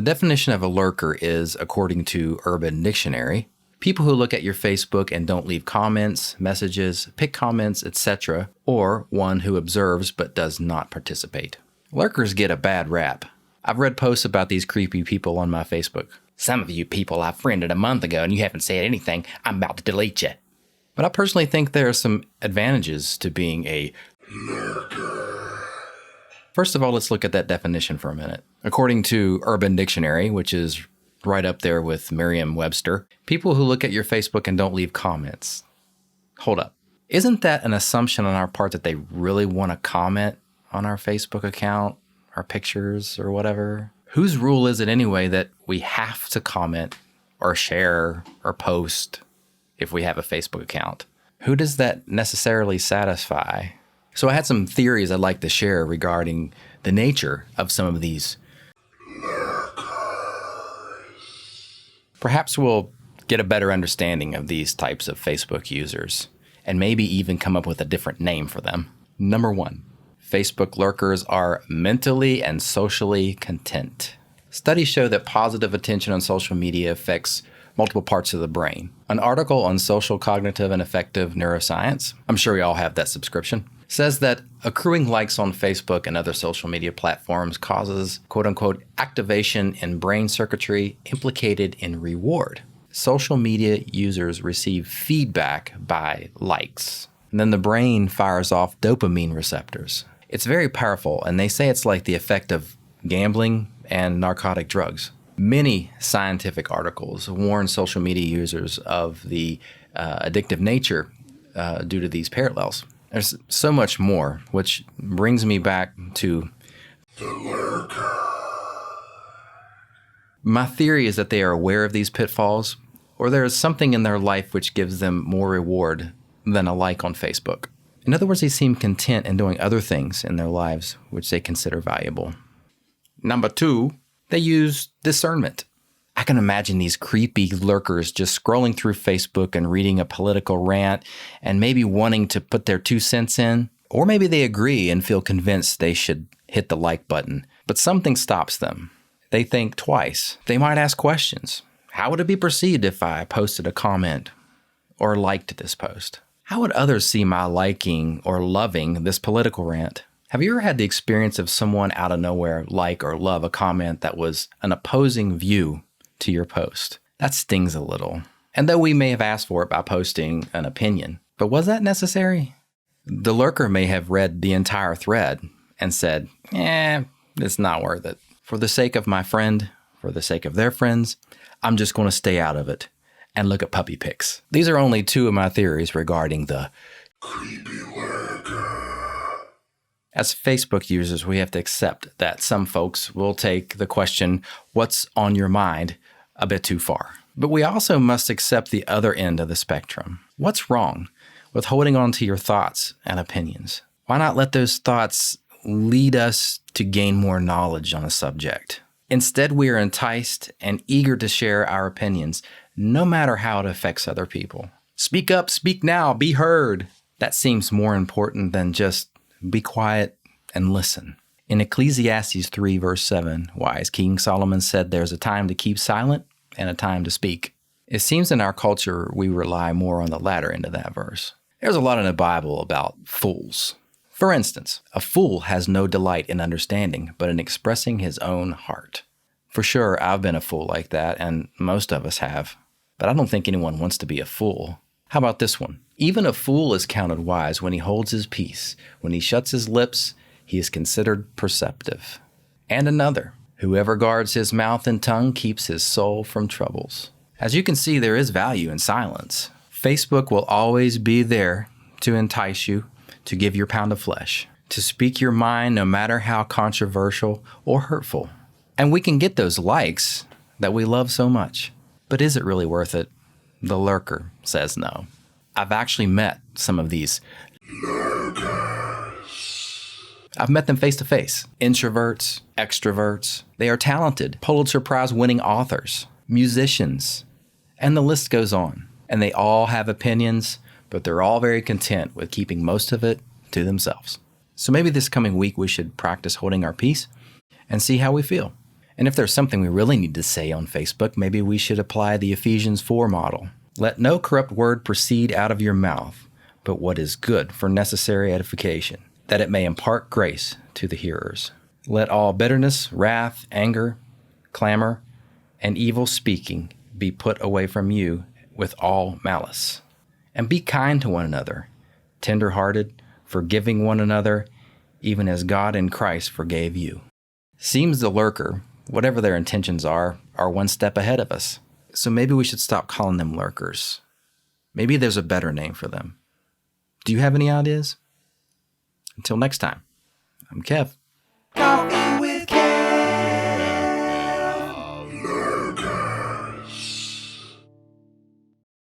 The definition of a lurker is, according to Urban Dictionary, people who look at your Facebook and don't leave comments, messages, pick comments, etc., or one who observes but does not participate. Lurkers get a bad rap. I've read posts about these creepy people on my Facebook. Some of you people I friended a month ago and you haven't said anything, I'm about to delete you. But I personally think there are some advantages to being a lurker. First of all, let's look at that definition for a minute. According to Urban Dictionary, which is right up there with Merriam-Webster, people who look at your Facebook and don't leave comments. Hold up. Isn't that an assumption on our part that they really want to comment on our Facebook account, our pictures, or whatever? Whose rule is it anyway that we have to comment or share or post if we have a Facebook account? Who does that necessarily satisfy? So I had some theories I'd like to share regarding the nature of some of these lurkers. Perhaps we'll get a better understanding of these types of Facebook users and maybe even come up with a different name for them. Number 1. Facebook lurkers are mentally and socially content. Studies show that positive attention on social media affects multiple parts of the brain. An article on social cognitive and affective neuroscience, I'm sure we all have that subscription, says that accruing likes on Facebook and other social media platforms causes quote-unquote activation in brain circuitry implicated in reward. Social media users receive feedback by likes, and then the brain fires off dopamine receptors. It's very powerful, and they say it's like the effect of gambling and narcotic drugs. Many scientific articles warn social media users of the addictive nature due to these parallels. There's so much more, which brings me back to the lurker. My theory is that they are aware of these pitfalls, or there is something in their life which gives them more reward than a like on Facebook. In other words, they seem content in doing other things in their lives which they consider valuable. Number 2, they use discernment. I can imagine these creepy lurkers just scrolling through Facebook and reading a political rant and maybe wanting to put their 2 cents in. Or maybe they agree and feel convinced they should hit the like button, but something stops them. They think twice. They might ask questions. How would it be perceived if I posted a comment or liked this post? How would others see my liking or loving this political rant? Have you ever had the experience of someone out of nowhere like or love a comment that was an opposing view to your post? That stings a little. And though we may have asked for it by posting an opinion, but was that necessary? The lurker may have read the entire thread and said, it's not worth it. For the sake of my friend, for the sake of their friends, I'm just going to stay out of it and look at puppy pics. These are only 2 of my theories regarding the creepy lurker. As Facebook users, we have to accept that some folks will take the question, what's on your mind, a bit too far. But we also must accept the other end of the spectrum. What's wrong with holding on to your thoughts and opinions? Why not let those thoughts lead us to gain more knowledge on a subject? Instead, we are enticed and eager to share our opinions, no matter how it affects other people. Speak up, speak now, be heard. That seems more important than just be quiet and listen. In Ecclesiastes 3 verse 7, wise King Solomon said there's a time to keep silent and a time to speak. It seems in our culture we rely more on the latter end of that verse. There's a lot in the Bible about fools. For instance, a fool has no delight in understanding, but in expressing his own heart. For sure, I've been a fool like that, and most of us have. But I don't think anyone wants to be a fool. How about this one? Even a fool is counted wise when he holds his peace. When he shuts his lips, he is considered perceptive. And another, whoever guards his mouth and tongue keeps his soul from troubles. As you can see, there is value in silence. Facebook will always be there to entice you, to give your pound of flesh, to speak your mind no matter how controversial or hurtful. And we can get those likes that we love so much. But is it really worth it? The lurker says no. I've actually met some of these lurkers. I've met them face to face. Introverts, extroverts. They are talented, Pulitzer Prize winning authors, musicians, and the list goes on. And they all have opinions, but they're all very content with keeping most of it to themselves. So maybe this coming week we should practice holding our peace and see how we feel. And if there's something we really need to say on Facebook, maybe we should apply the Ephesians 4 model. Let no corrupt word proceed out of your mouth, but what is good for necessary edification, that it may impart grace to the hearers. Let all bitterness, wrath, anger, clamor, and evil speaking be put away from you with all malice. And be kind to one another, tender-hearted, forgiving one another, even as God in Christ forgave you. Seems the lurker, whatever their intentions are one step ahead of us. So maybe we should stop calling them lurkers. Maybe there's a better name for them. Do you have any ideas? Until next time, I'm Kev. Coffee.